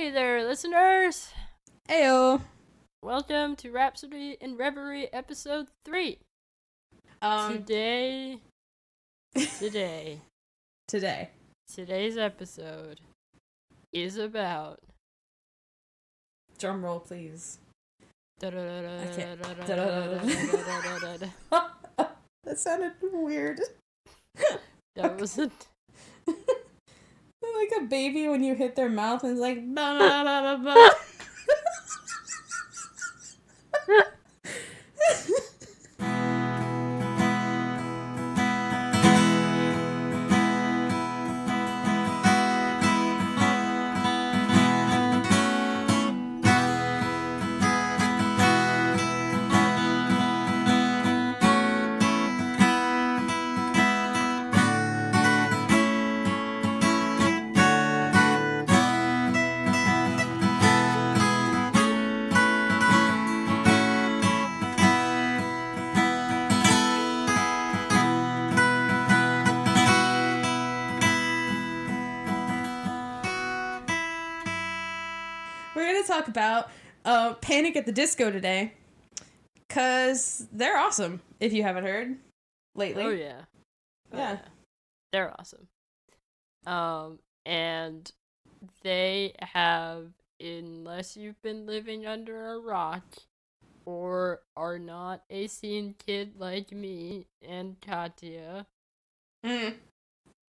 Hey there, listeners! Heyo! Welcome to Rhapsody and Reverie episode 3. Today's episode is about... Drum roll, please. That sounded weird. That wasn't... Like a baby when you hit their mouth and it's like... Bah, bah, bah, bah, bah. We're going to talk about Panic at the Disco today, because they're awesome, if you haven't heard, lately. Oh, yeah. Yeah. They're awesome. And they have, unless you've been living under a rock, or are not a scene kid like me and Katya,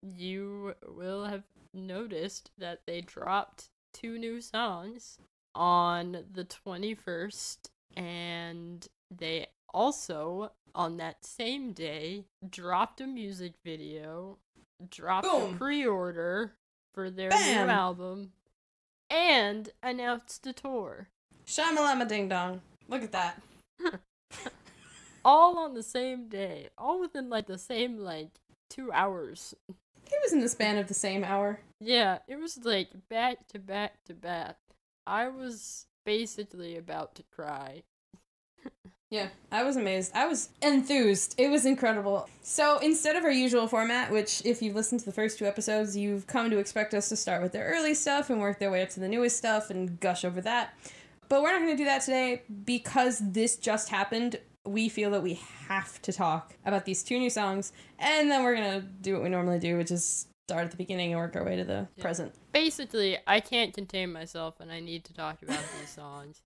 you will have noticed that they dropped 2 new songs on the 21st, and they also, on that same day, dropped a music video, dropped a pre-order for their new album, and announced a tour. Shamalama ding dong. Look at that. All on the same day. All within, the same, 2 hours. It was in the span of the same hour. Yeah, it was, back to back to back. I was basically about to cry. Yeah, I was amazed. I was enthused. It was incredible. So instead of our usual format, which if you've listened to the first 2 episodes, you've come to expect us to start with the early stuff and work their way up to the newest stuff and gush over that. But we're not going to do that today because this just happened. We feel that we have to talk about these 2 new songs, and then we're going to do what we normally do, which is start at the beginning and work our way to the present. Basically, I can't contain myself and I need to talk about these songs.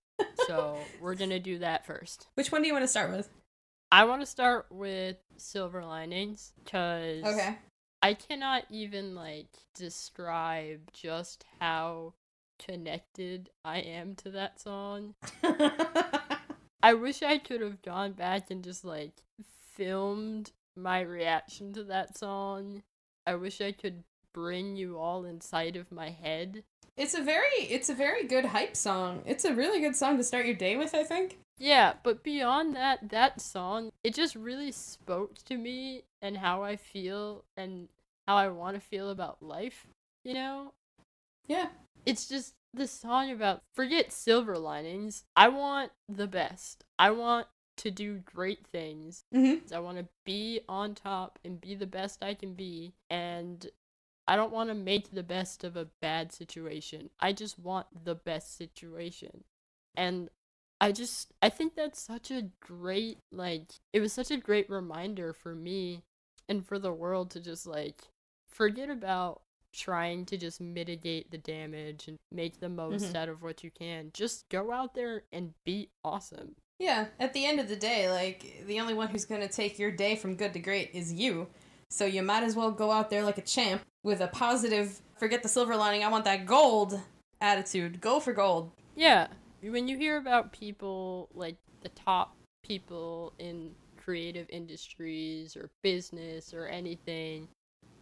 So we're going to do that first. Which one do you want to start with? I want to start with Silver Linings, because I cannot even, describe just how connected I am to that song. I wish I could have gone back and just, filmed my reaction to that song. I wish I could bring you all inside of my head. It's a very good hype song. It's a really good song to start your day with, I think. Yeah, but beyond that song, it just really spoke to me and how I feel and how I want to feel about life, you know? Yeah. It's just the song about, forget silver linings, I want the best. I want to do great things. Mm-hmm. I want to be on top and be the best I can be, and I don't want to make the best of a bad situation. I just want the best situation. And I think that's such a great, it was such a great reminder for me and for the world to just, forget about trying to just mitigate the damage and make the most out of what you can. Just go out there and be awesome. Yeah, at the end of the day, the only one who's going to take your day from good to great is you. So you might as well go out there like a champ with a positive, forget the silver lining, I want that gold attitude. Go for gold. Yeah. When you hear about people, the top people in creative industries or business or anything,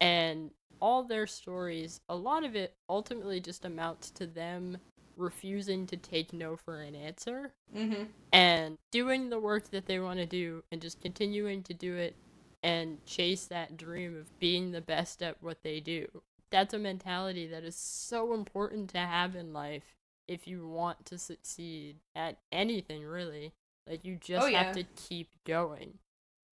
and all their stories, a lot of it ultimately just amounts to them refusing to take no for an answer, and doing the work that they want to do and just continuing to do it and chase that dream of being the best at what they do. That's a mentality that is so important to have in life if you want to succeed at anything, really. You just have to keep going.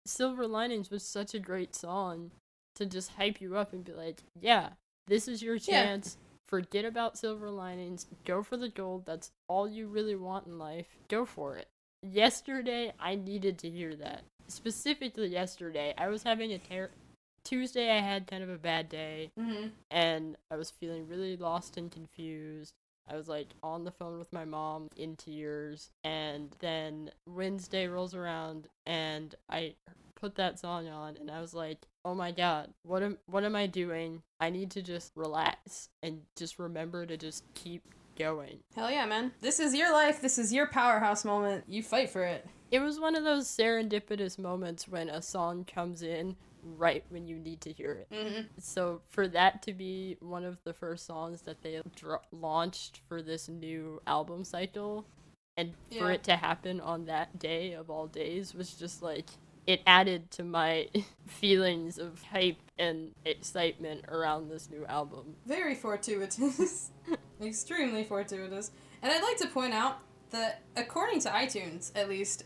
Silver Linings was such a great song to just hype you up and be like, yeah, this is your chance. forget about silver linings, go for the gold. That's all you really want in life. Go for it. Yesterday, I needed to hear that. Specifically yesterday, I was having Tuesday, I had kind of a bad day, and I was feeling really lost and confused. I was, like, on the phone with my mom, in tears, and then Wednesday rolls around, and I put that song on, and I was like, oh my god, what am I doing? I need to just relax, and just remember to just keep going. Hell yeah, man. This is your life, this is your powerhouse moment, you fight for it. It was one of those serendipitous moments when a song comes in right when you need to hear it. So for that to be one of the first songs that they launched for this new album cycle, and for it to happen on that day of all days was just like, it added to my feelings of hype and excitement around this new album. Very fortuitous. Extremely fortuitous. And I'd like to point out that, according to iTunes, at least,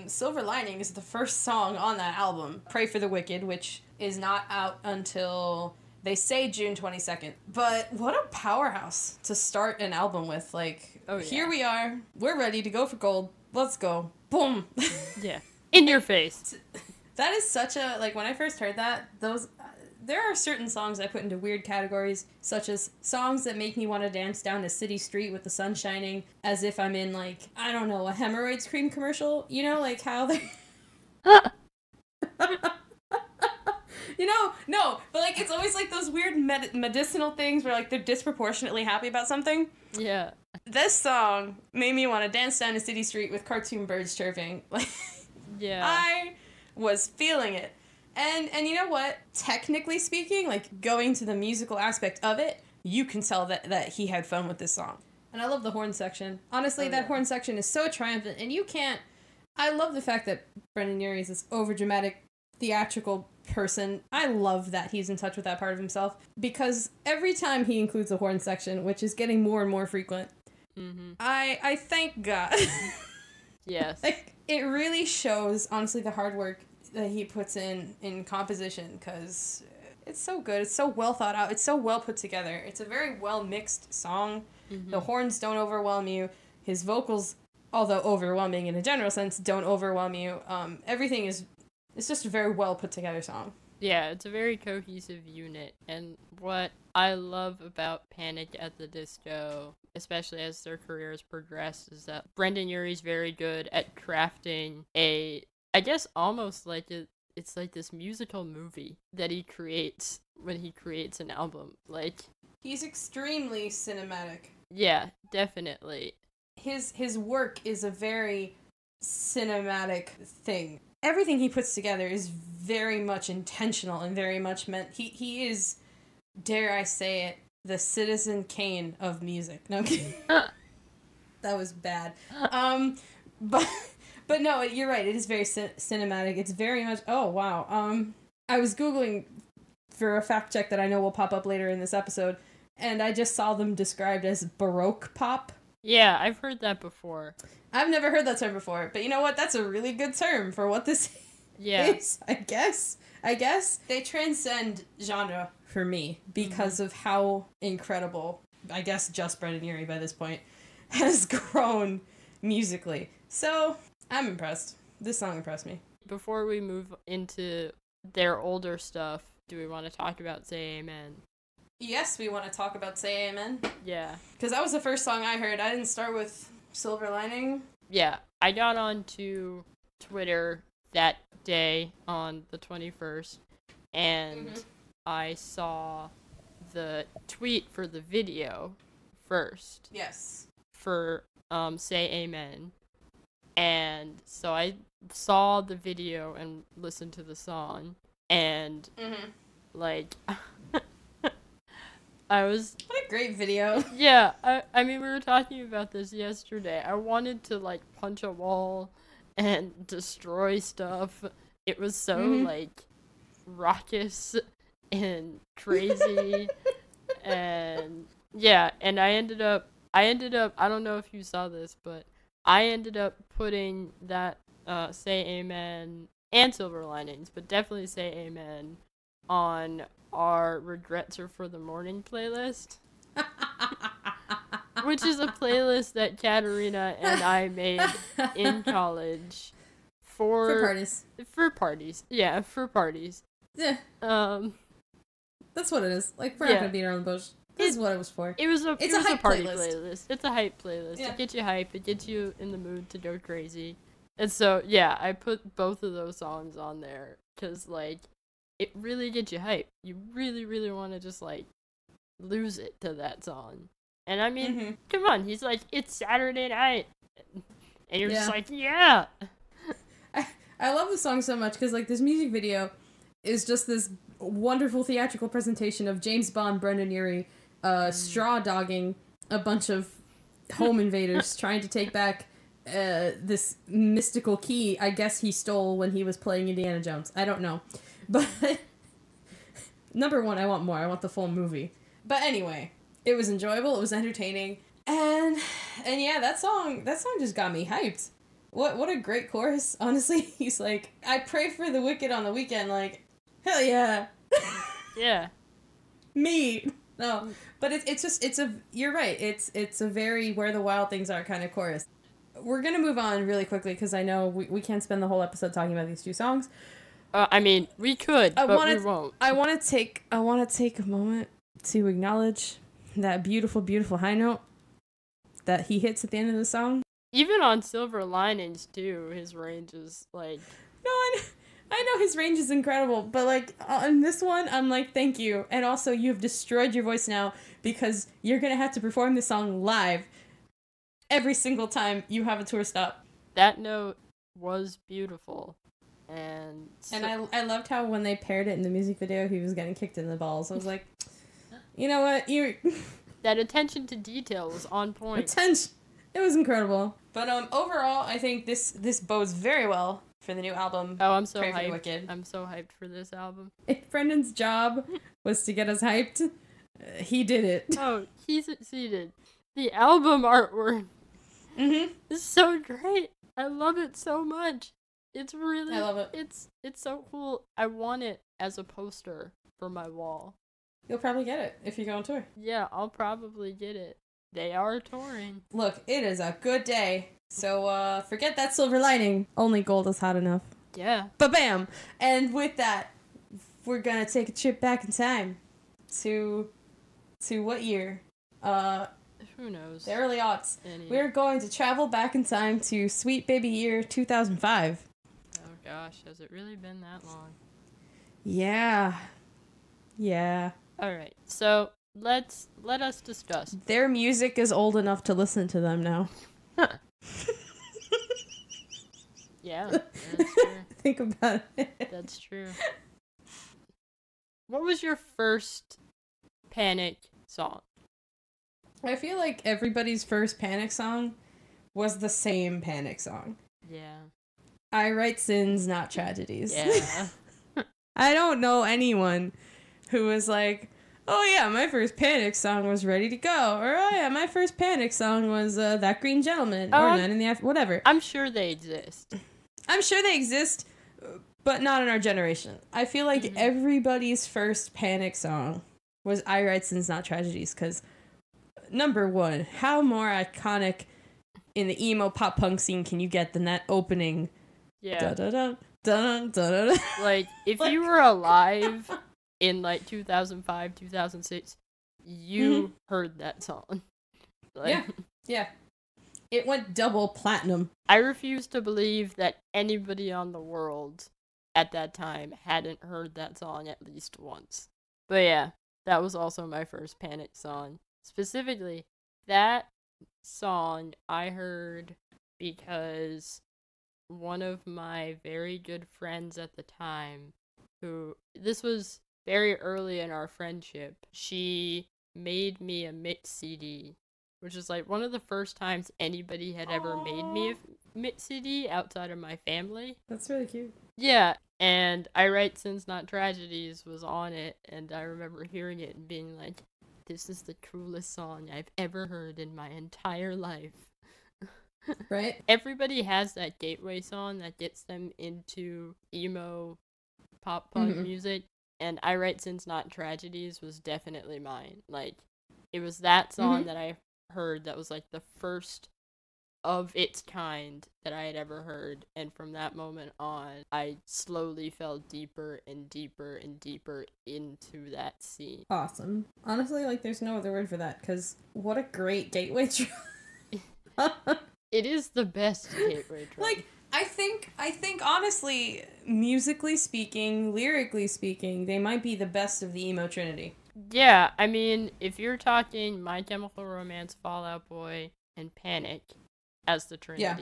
Silver Lining is the first song on that album, Pray for the Wicked, which is not out until, they say, June 22nd. But what a powerhouse to start an album with. Like, Here we are, we're ready to go for gold, let's go. Boom! Yeah. In your face. That is such a, like, when I first heard that, there are certain songs I put into weird categories, such as songs that make me want to dance down a city street with the sun shining as if I'm in, like, I don't know, a hemorrhoids cream commercial, you know, like how they... You know, no, but, like, it's always, like, those weird medicinal things where, like, they're disproportionately happy about something. Yeah. This song made me want to dance down a city street with cartoon birds chirping. Like, yeah. I was feeling it. And you know what? Technically speaking, like, going to the musical aspect of it, you can tell that he had fun with this song. And I love the horn section. Honestly, that horn section is so triumphant, and you can't... I love the fact that Brendon Urie is this overdramatic, theatrical person. I love that he's in touch with that part of himself, because every time he includes a horn section, which is getting more and more frequent, I thank God. Yes. Like, it really shows, honestly, the hard work that he puts in composition, because it's so good. It's so well thought out. It's so well put together. It's a very well mixed song. The horns don't overwhelm you. His vocals, although overwhelming in a general sense, don't overwhelm you. Everything is... It's just a very well put together song. Yeah, it's a very cohesive unit, and what I love about Panic at the Disco, especially as their careers progress, is that Brendon Urie's very good at crafting I guess almost like it's like this musical movie that he creates when he creates an album. Like, he's extremely cinematic. Yeah, definitely. His work is a very cinematic thing. Everything he puts together is very much intentional and very much meant. He is, dare I say it, the Citizen Kane of music. No, I'm kidding. That was bad. But no, you're right. It is very cinematic. It's very much... Oh, wow. I was Googling for a fact check that I know will pop up later in this episode, and I just saw them described as Baroque pop. Yeah, I've heard that before. I've never heard that term before, but you know what? That's a really good term for what this is, I guess. They transcend genre for me because of how incredible, I guess just Brendon Urie by this point, has grown musically. So... I'm impressed. This song impressed me. Before we move into their older stuff, do we want to talk about Say Amen? Yes, we want to talk about Say Amen. Yeah. Because that was the first song I heard. I didn't start with Silver Lining. Yeah. I got onto Twitter that day on the 21st, and I saw the tweet for the video first. Yes. For Say Amen. And so I saw the video and listened to the song, and like I was... What a great video. Yeah, I mean, we were talking about this yesterday. I wanted to, like, punch a wall and destroy stuff. It was so, like, raucous and crazy. And, yeah, and I ended up, I don't know if you saw this, but I ended up putting that Say Amen and Silver Linings, but definitely Say Amen on our Regrets Are for the Morning playlist. which is a playlist that Katarina and I made in college For parties. For parties. Yeah, for parties. Yeah. That's what it is. Like, we're not gonna beat around the bush. This is what it was for. It was a party playlist. It's a hype playlist. Yeah. It gets you hype. It gets you in the mood to go crazy. And so, yeah, I put both of those songs on there because, like, it really gets you hype. You really, really want to just, like, lose it to that song. And I mean, come on. He's like, it's Saturday night. And you're just like, yeah. I love this song so much because, like, this music video is just this wonderful theatrical presentation of James Bond, Brendon Urie, straw dogging a bunch of home invaders trying to take back this mystical key I guess he stole when he was playing Indiana Jones. I don't know. But number one, I want more. I want the full movie. But anyway, it was enjoyable. It was entertaining. And yeah, that song just got me hyped. What a great chorus, honestly. He's like, I pray for the wicked on the weekend, like, hell yeah. Yeah. Me. No. But you're right. It's a very where the wild things are kind of chorus. We're gonna move on really quickly because I know we can't spend the whole episode talking about these two songs. I mean, we could, but we won't. I want to take a moment to acknowledge that beautiful, beautiful high note that he hits at the end of the song. Even on Silver Linings, too, his range is, like... No, I know his range is incredible, but, like, on this one, I'm like, thank you. And also, you've destroyed your voice now because you're going to have to perform this song live every single time you have a tour stop. That note was beautiful. And I loved how when they paired it in the music video, he was getting kicked in the balls. I was like, you know what? That attention to detail was on point. It was incredible. But overall, I think this bodes very well for the new album. Oh, I'm so Pray for the hyped. Wicked. I'm so hyped for this album. If Brendon's job was to get us hyped, he did it. Oh, he succeeded. The album artwork is so great. I love it so much. It's really... I love it. It's so cool. I want it as a poster for my wall. You'll probably get it if you go on tour. Yeah, I'll probably get it. They are touring. Look, it is a good day. So, forget that silver lining. Only gold is hot enough. Yeah. Ba-bam! And with that, we're gonna take a trip back in time. To what year? Who knows? The early aughts. We're going to travel back in time to sweet baby year 2005. Oh gosh, has it really been that long? Yeah. Alright, so... Let us discuss. Their music is old enough to listen to them now. Yeah, that's true. Think about it. That's true. What was your first Panic song? I feel like everybody's first Panic song was the same Panic song. Yeah. I write sins, not tragedies. Yeah. I don't know anyone who was like, oh yeah, my first Panic song was Ready to Go. Or, oh yeah, my first Panic song was That Green Gentleman. Or Nine in the Afternoon, whatever. I'm sure they exist. I'm sure they exist, but not in our generation. I feel like everybody's first Panic song was I Write Sins, Not Tragedies. Because, number one, how more iconic in the emo pop punk scene can you get than that opening? Yeah. Da-da-da, da-da-da. Like, if you were alive... in, like, 2005, 2006, you heard that song. Like, yeah. It went double platinum. I refuse to believe that anybody on the world at that time hadn't heard that song at least once. But yeah, that was also my first Panic song. Specifically, that song I heard because one of my very good friends at the time, this was very early in our friendship, she made me a mix CD, which is like one of the first times anybody had ever made me a mix CD outside of my family. That's really cute. Yeah, and I Write Sins Not Tragedies was on it, and I remember hearing it and being like, this is the coolest song I've ever heard in my entire life. Right? Everybody has that gateway song that gets them into emo pop punk music. And I Write Sins Not Tragedies was definitely mine. Like, It was that song that I heard that was like the first of its kind that I had ever heard, and from that moment on, I slowly fell deeper and deeper and deeper into that scene. Awesome. Honestly, like, there's no other word for that, because what a great gateway drug. It is the best gateway drug. Like, I think honestly, musically speaking, lyrically speaking, they might be the best of the emo trinity. Yeah, I mean, if you're talking My Chemical Romance, Fall Out Boy, and Panic as the trinity. Yeah,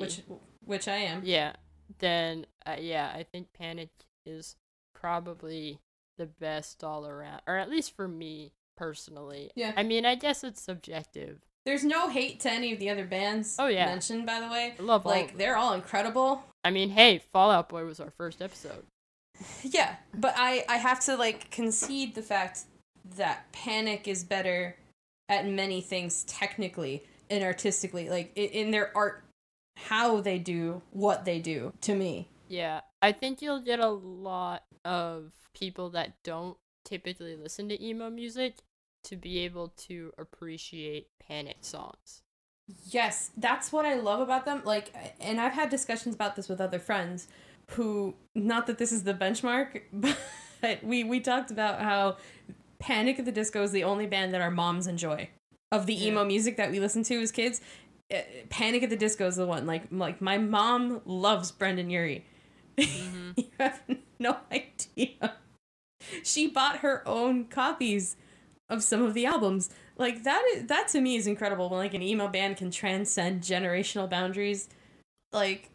which I am. Yeah, then, I think Panic is probably the best all around, or at least for me, personally. Yeah. I mean, I guess it's subjective. There's no hate to any of the other bands mentioned, by the way. I love all of them. They're all incredible. I mean, hey, Fall Out Boy was our first episode. Yeah, but I have to, like, concede the fact that Panic is better at many things technically and artistically, like, in their art, how they do what they do, to me. Yeah, I think you'll get a lot of people that don't typically listen to emo music to be able to appreciate Panic songs. Yes, that's what I love about them. Like, and I've had discussions about this with other friends who, not that this is the benchmark, but we talked about how Panic at the Disco is the only band that our moms enjoy. Of the emo music that we listen to as kids, Panic at the Disco is the one. Like my mom loves Brendon Urie. Mm-hmm. You have no idea. She bought her own copies of some of the albums. Like, that to me is incredible when, like, an emo band can transcend generational boundaries. Like,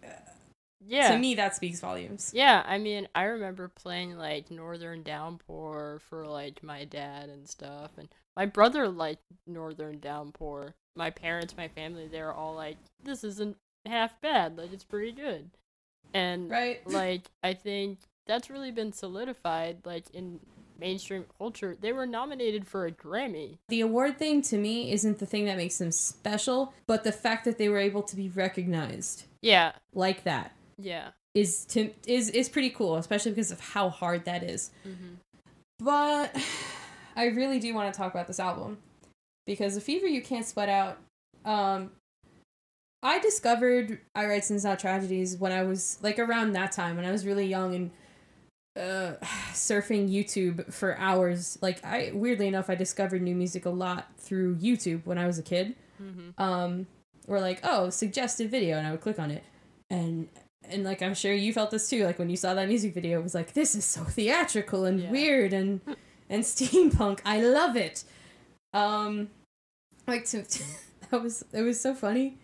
to me that speaks volumes. Yeah, I mean, I remember playing, like, Northern Downpour for, like, my dad and stuff, and my brother liked Northern Downpour. My parents, my family, they were all like, this isn't half bad, like, it's pretty good. And, like, I think that's really been solidified, like, in mainstream culture. They were nominated for a Grammy. The award thing, to me, isn't the thing that makes them special, but the fact that they were able to be recognized. Yeah. Like that. Yeah. Is pretty cool, especially because of how hard that is. Mm-hmm. But I really do want to talk about this album, because A Fever You Can't Sweat Out, I discovered I Write Sins Not Tragedies when I was, like, around that time, when I was really young and surfing YouTube for hours. Like, weirdly enough, I discovered new music a lot through YouTube when I was a kid. Mm-hmm. Or like, oh, suggested video, and I would click on it, and like, I'm sure you felt this too. Like, when you saw that music video, it was like, this is so theatrical and weird and steampunk. I love it. Like, it was so funny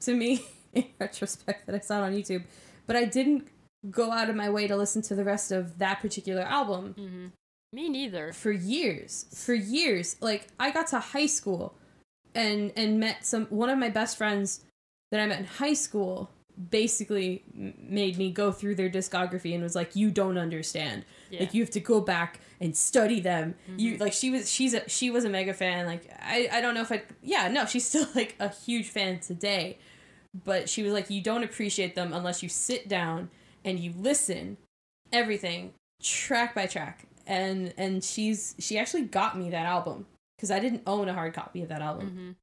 to me in retrospect that I saw it on YouTube, but I didn't go out of my way to listen to the rest of that particular album. Mm-hmm. Me neither. For years. Like, I got to high school and met one of my best friends that I met in high school basically made me go through their discography and was like, you don't understand. Yeah. Like, you have to go back and study them. Mm-hmm. She was a mega fan. Like, I don't know if she's still, like, a huge fan today. But she was like, you don't appreciate them unless you sit down and you listen everything track by track. And she actually got me that album, because I didn't own a hard copy of that album.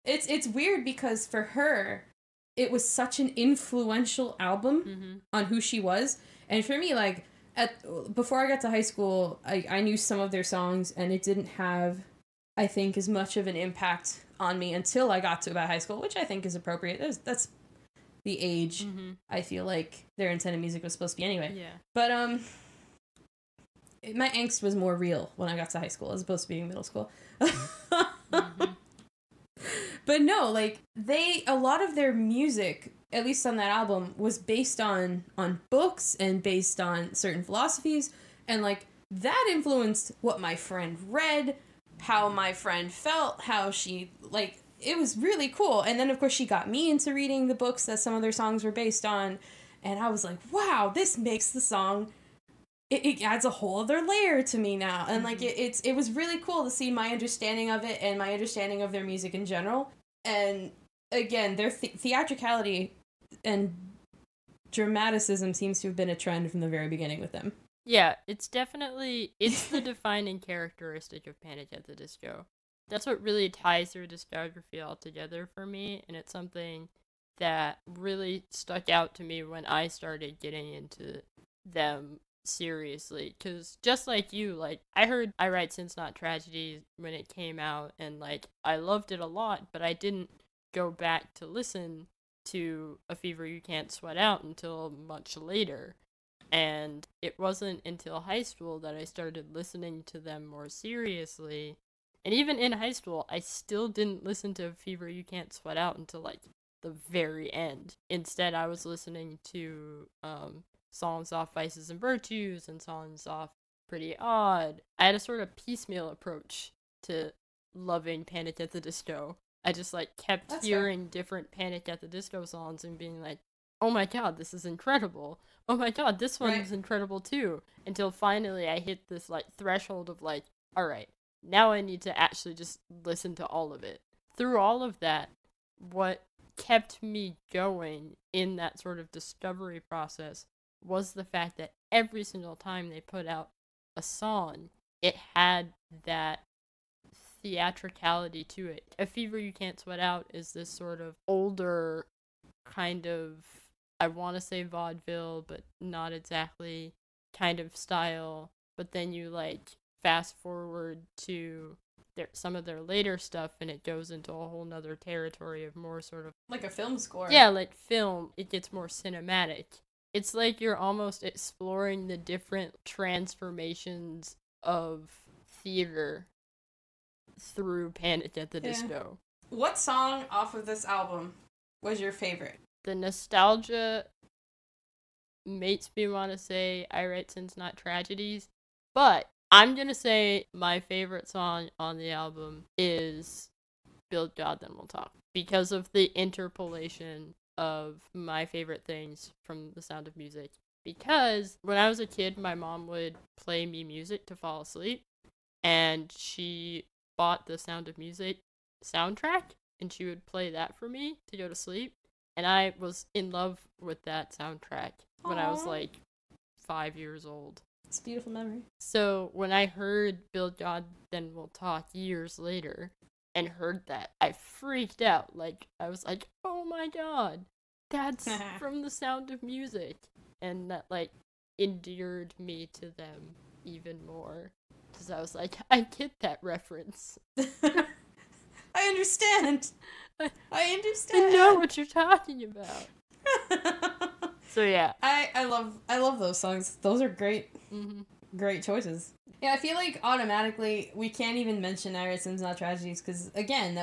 Mm-hmm. It's weird, because for her, it was such an influential album on who she was. And for me, like, before I got to high school, I knew some of their songs, and it didn't have, I think, as much of an impact on me until I got to about high school, which I think is appropriate. That's the age I feel like their intended music was supposed to be anyway. Yeah. But my angst was more real when I got to high school as opposed to being middle school. But no, like, a lot of their music, at least on that album, was based on books and based on certain philosophies, and, like, that influenced what my friend read, how my friend felt, how she, like, it was really cool. And then, of course, she got me into reading the books that some of their songs were based on, and I was like, wow, this makes the song, it adds a whole other layer to me now. And, like, it was really cool to see my understanding of it and my understanding of their music in general. And, again, their theatricality and dramaticism seems to have been a trend from the very beginning with them. Yeah, it's the defining characteristic of Panic at the Disco. that's what really ties their discography all together for me, and it's something that really stuck out to me when I started getting into them seriously. Because just like you, like, I heard I Write Since Not Tragedy when it came out, and like I loved it a lot, but I didn't go back to listen to A Fever You Can't Sweat Out until much later. And it wasn't until high school that I started listening to them more seriously. And even in high school, I still didn't listen to Fever You Can't Sweat Out until like the very end. Instead, I was listening to songs off Vices and Virtues and songs off Pretty Odd. I had a sort of piecemeal approach to loving Panic at the Disco. I just like kept hearing different Panic at the Disco songs and being like, oh my god, this is incredible. Oh my god, this one is incredible too. Until finally I hit this like threshold of like, alright, now I need to actually just listen to all of it. Through all of that, what kept me going in that sort of discovery process was the fact that every single time they put out a song, it had that theatricality to it. A Fever You Can't Sweat Out is this sort of older kind of, I want to say vaudeville, but not exactly, kind of style. But then you like fast forward to some of their later stuff and it goes into a whole nother territory of more sort of like a film score. Yeah, like film. It gets more cinematic. It's like you're almost exploring the different transformations of theater through Panic at the Disco. What song off of this album was your favorite? The nostalgia makes me want to say I Write Since Not Tragedies, but I'm gonna say my favorite song on the album is Build God Then We'll Talk, because of the interpolation of my favorite things from The Sound of Music. Because when I was a kid, my mom would play me music to fall asleep, and she bought the Sound of Music soundtrack, and she would play that for me to go to sleep. And I was in love with that soundtrack when I was like 5 years old. It's a beautiful memory. So when I heard Build God Then We'll Talk years later and heard that, I freaked out. Like, I was like, oh my god, that's from The Sound of Music. And that like endeared me to them even more. Because I was like, I get that reference. I understand. I understand. I know what you're talking about. So yeah, I love those songs. Those are great, great choices. Yeah, I feel like automatically we can't even mention I Write Since Not Tragedies because again,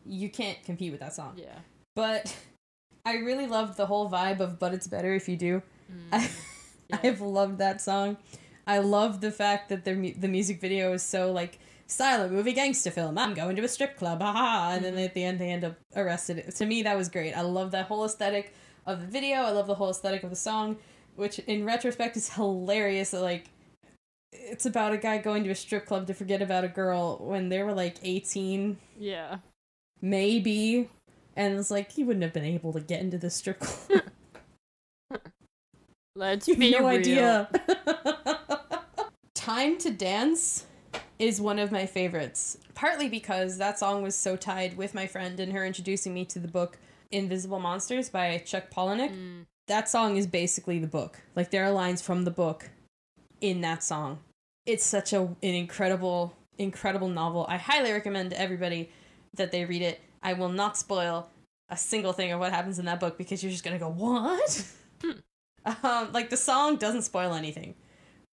you can't compete with that song. Yeah. But I really loved the whole vibe of "But It's Better If You Do." I've loved that song. I love the fact that the music video is so like silent movie gangster film. I'm going to a strip club, haha, and then at the end they end up arrested. To me, that was great. I love that whole aesthetic of the video. I love the whole aesthetic of the song, which in retrospect is hilarious. Like, it's about a guy going to a strip club to forget about a girl when they were like 18. Yeah. Maybe. And it's like, he wouldn't have been able to get into the strip club. Let's be real. No idea. Time to Dance is one of my favorites. Partly because that song was so tied with my friend and her introducing me to the book Invisible Monsters by Chuck Palahniuk. That song is basically the book. Like, there are lines from the book in that song. It's such an incredible, incredible novel. I highly recommend to everybody that they read it. I will not spoil a single thing of what happens in that book because you're just gonna go, what? Like, the song doesn't spoil anything.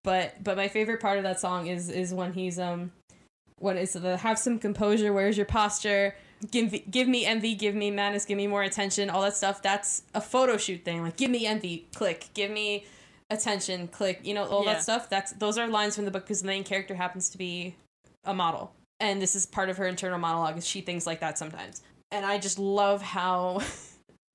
But my favorite part of that song is when he's, what is the have some composure, where's your posture, give me envy, give me madness, give me more attention, all that stuff. That's a photo shoot thing. Like, give me envy, click, give me attention, click, you know, all that stuff. Those are lines from the book because the main character happens to be a model. And this is part of her internal monologue, is she thinks like that sometimes. And I just love how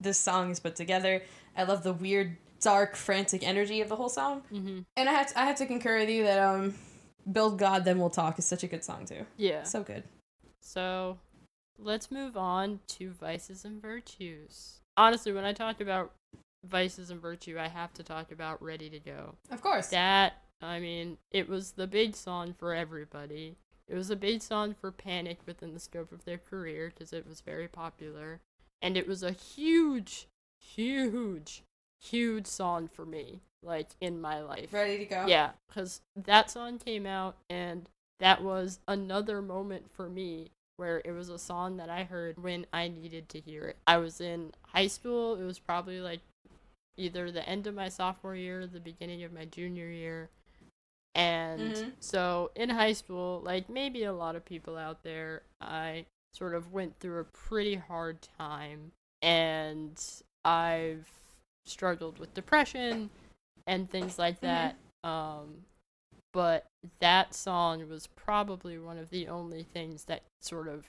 this song is put together. I love the weird, dark, frantic energy of the whole song. And I have to concur with you that Build God Then We'll Talk is such a good song too. Yeah. So good. So let's move on to Vices and Virtues. Honestly, when I talk about Vices and Virtue, I have to talk about Ready to Go. Of course. That, I mean, it was the big song for everybody. It was a big song for Panic within the scope of their career because it was very popular. And it was a huge, huge, huge song for me, like, in my life. Ready to go? Yeah, because that song came out, and that was another moment for me where it was a song that I heard when I needed to hear it. I was in high school. It was probably, like, either the end of my sophomore year or the beginning of my junior year. And so in high school, like maybe a lot of people out there, I sort of went through a pretty hard time, and I've struggled with depression and things like that. But that song was probably one of the only things that sort of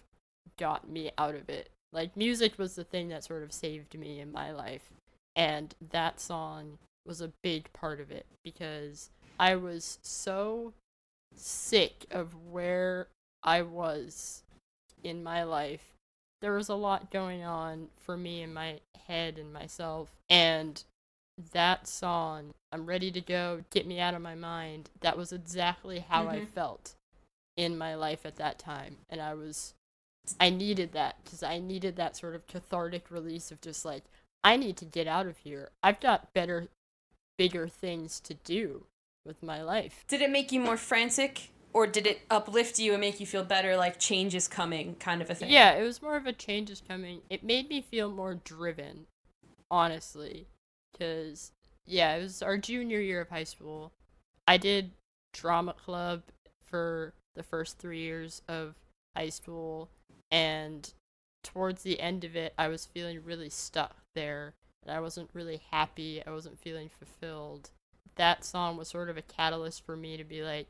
got me out of it. Like, music was the thing that sort of saved me in my life, and that song was a big part of it because I was so sick of where I was in my life. There was a lot going on for me in my head and myself, and that song, I'm Ready to Go, Get Me Out of My Mind, that was exactly how I felt in my life at that time. And I needed that, because I needed that sort of cathartic release of just like, I need to get out of here. I've got better, bigger things to do with my life. Did it make you more frantic, or did it uplift you and make you feel better, like change is coming kind of a thing? Yeah, it was more of a change is coming. It made me feel more driven, honestly. Because, yeah, it was our junior year of high school. I did drama club for the first 3 years of high school, and towards the end of it, I was feeling really stuck there, and I wasn't really happy. I wasn't feeling fulfilled. That song was sort of a catalyst for me to be like,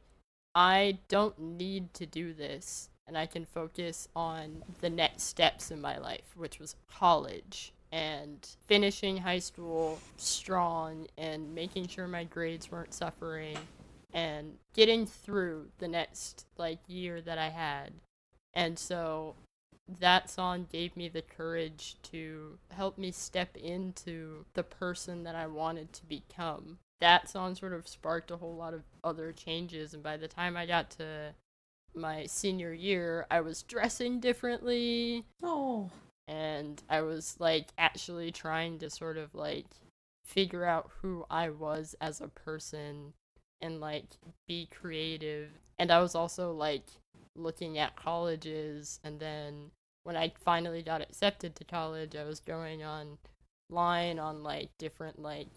I don't need to do this, and I can focus on the next steps in my life, which was college. And finishing high school strong and making sure my grades weren't suffering and getting through the next like year that I had. And so that song gave me the courage to help me step into the person that I wanted to become. That song sort of sparked a whole lot of other changes, and by the time I got to my senior year, I was dressing differently. Oh. And I was, like, actually trying to sort of, like, figure out who I was as a person and, like, be creative. And I was also, like, looking at colleges, and then when I finally got accepted to college, I was going online on, like, different, like,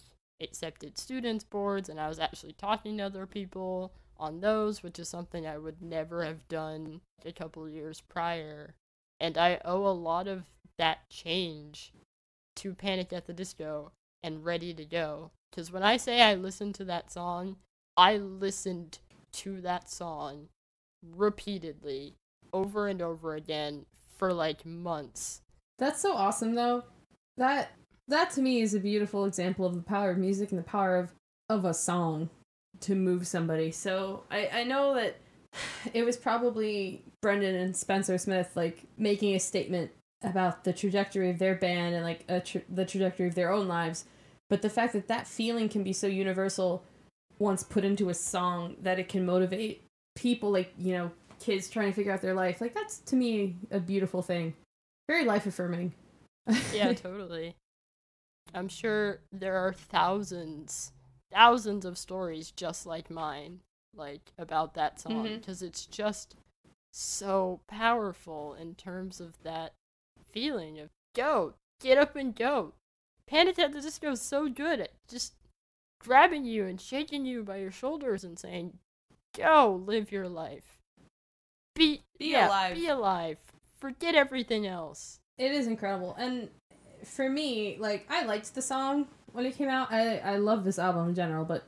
accepted students boards, and I was actually talking to other people on those, which is something I would never have done a couple years prior. And I owe a lot of that change to Panic at the Disco and Ready to Go. Because when I say I listened to that song, I listened to that song repeatedly, over and over again, for like months. That's so awesome, though. That to me is a beautiful example of the power of music and the power of a song to move somebody. So I know that it was probably Brendon and Spencer Smith, like, making a statement about the trajectory of their band and, like, the trajectory of their own lives. But the fact that that feeling can be so universal once put into a song, that it can motivate people, like, you know, kids trying to figure out their life. Like, that's, to me, a beautiful thing. Very life-affirming. Yeah, totally. I'm sure there are thousands of stories just like mine, like, about that song, because it's just so powerful in terms of that feeling of go, get up and go. Panic at the Disco is so good at just grabbing you and shaking you by your shoulders and saying, go, live your life. Be alive. Be alive. Forget everything else. It is incredible. And for me, like, I liked the song when it came out. I love this album in general, but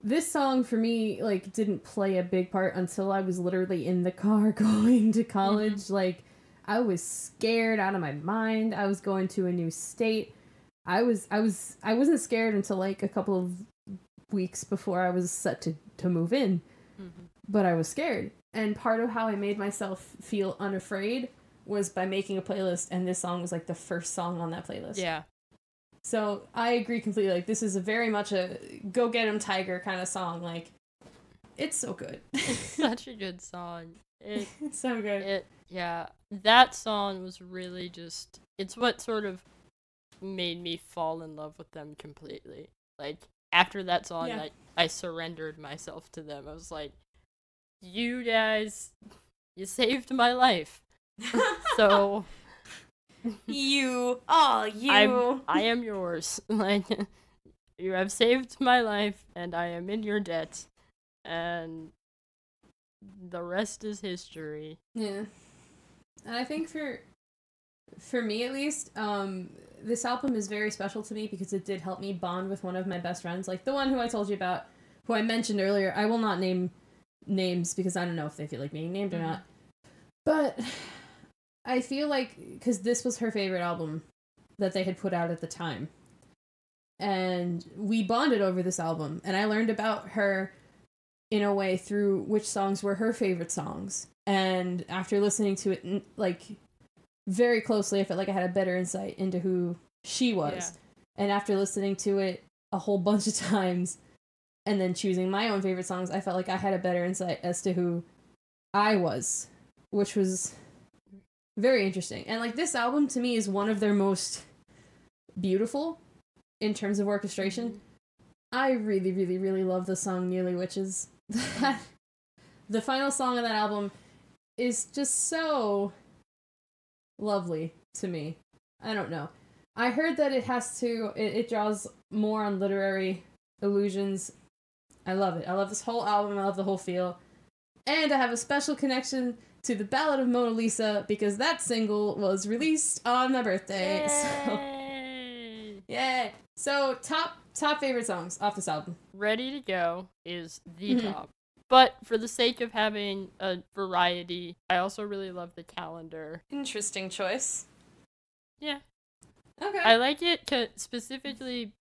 this song for me, like, didn't play a big part until I was literally in the car going to college. Like, I was scared out of my mind. I was going to a new state. I wasn't scared until, like, a couple of weeks before I was set to move in. But I was scared. And part of how I made myself feel unafraid was by making a playlist, and this song was, like, the first song on that playlist. Yeah. So I agree completely. Like, this is a very much a go get 'em tiger kind of song. Like, it's so good. It's such a good song. It's so good. Yeah, that song was really just, it's what sort of made me fall in love with them completely. Like, after that song, I surrendered myself to them. I was like, you guys, you saved my life. So I am yours. Like, you have saved my life, and I am in your debt, and the rest is history. Yeah. And I think for me at least, this album is very special to me because it did help me bond with one of my best friends, like the one who I told you about, who I mentioned earlier. I will not name names because I don't know if they feel like being named or not. But I feel like, because this was her favorite album that they had put out at the time. And we bonded over this album, and I learned about her in a way through which songs were her favorite songs. And after listening to it, like, very closely, I felt like I had a better insight into who she was. Yeah. And after listening to it a whole bunch of times, and then choosing my own favorite songs, I felt like I had a better insight as to who I was, which was very interesting. And, like, this album, to me, is one of their most beautiful in terms of orchestration. I really, really, really love the song Nearly Witches. The final song of that album is just so lovely to me. I don't know. I heard that it draws more on literary allusions. I love it. I love this whole album. I love the whole feel. And I have a special connection to the Ballad of Mona Lisa because that single was released on my birthday. Yay! Yeah. So top favorite songs off this album. Ready to Go is the top. But for the sake of having a variety, I also really love The Calendar. Interesting choice. Yeah. Okay. I like it specifically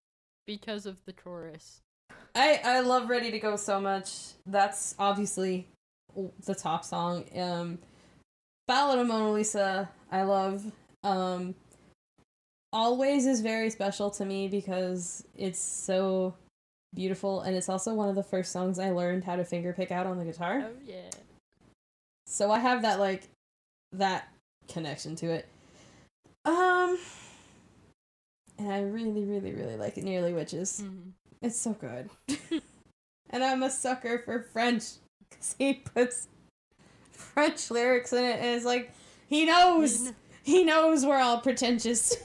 because of the chorus. I love Ready to Go so much. That's obviously the top song. Ballad of Mona Lisa, I love. Always is very special to me because it's so beautiful, and it's also one of the first songs I learned how to finger pick out on the guitar. Oh, yeah. So I have that, like, that connection to it. And I really, really, really like Nearly Witches. Mm-hmm. It's so good. And I'm a sucker for French, because he puts French lyrics in it, and it's like, he knows we're all pretentious.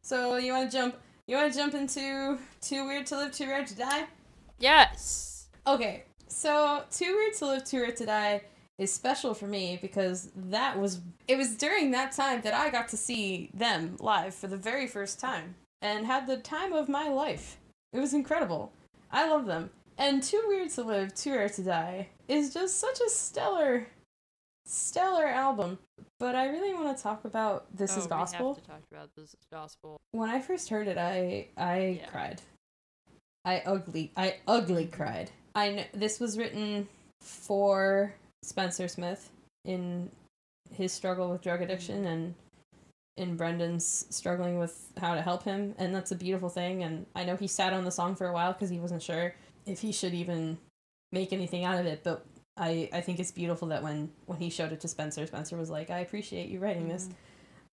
So you want to jump into Too Weird to Live, Too Rare to Die? Yes. Okay, so Too Weird to Live, Too Rare to Die is special for me because it was during that time that I got to see them live for the very first time and had the time of my life. It was incredible. I love them. And Too Weird to Live, Too Rare to Die is just such a stellar album. But I really want to talk about This Is Gospel. We have to talk about This Is Gospel. When I first heard it, I cried. I ugly cried. This was written for Spencer Smith in his struggle with drug addiction and in Brendon's struggling with how to help him, and that's a beautiful thing. And I know he sat on the song for a while because he wasn't sure if he should even make anything out of it, but I think it's beautiful that when he showed it to Spencer was like, I appreciate you writing this.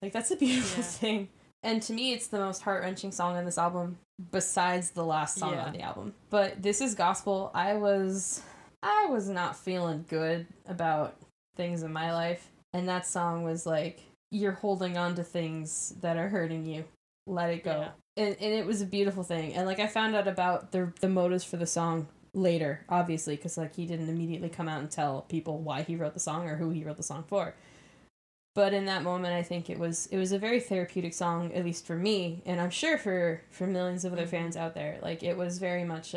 Like, that's a beautiful thing. And to me, it's the most heart-wrenching song on this album, besides the last song on the album. But This Is Gospel, I was not feeling good about things in my life. And that song was like, you're holding on to things that are hurting you. Let it go. Yeah. And it was a beautiful thing. And, like, I found out about the motives for the song later, obviously, because, like, he didn't immediately come out and tell people why he wrote the song or who he wrote the song for. But in that moment, I think it was a very therapeutic song, at least for me, and I'm sure for millions of other fans out there. Like, it was very much